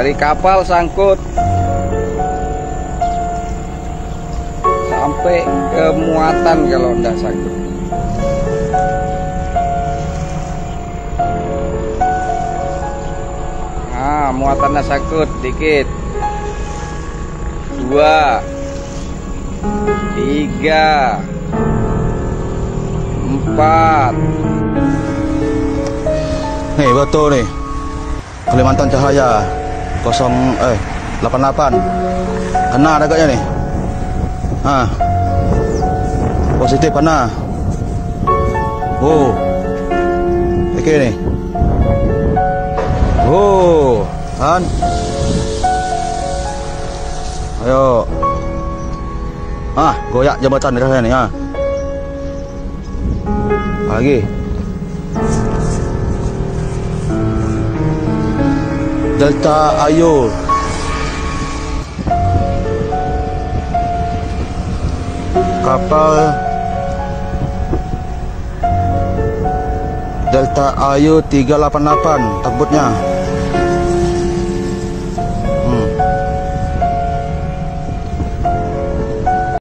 Dari kapal sangkut sampai ke muatan kalau enggak sangkut. Nah, muatannya sangkut dikit. 2, 3, 4. Nih betul nih, Kalimantan Cahaya 88 kena agaknya nih. Positif kena. Oke nih. Kan. Ayo. Goyak jembatan di sana nih. Lagi. Delta Ayu. Kapal Delta Ayu 388 takbutnya.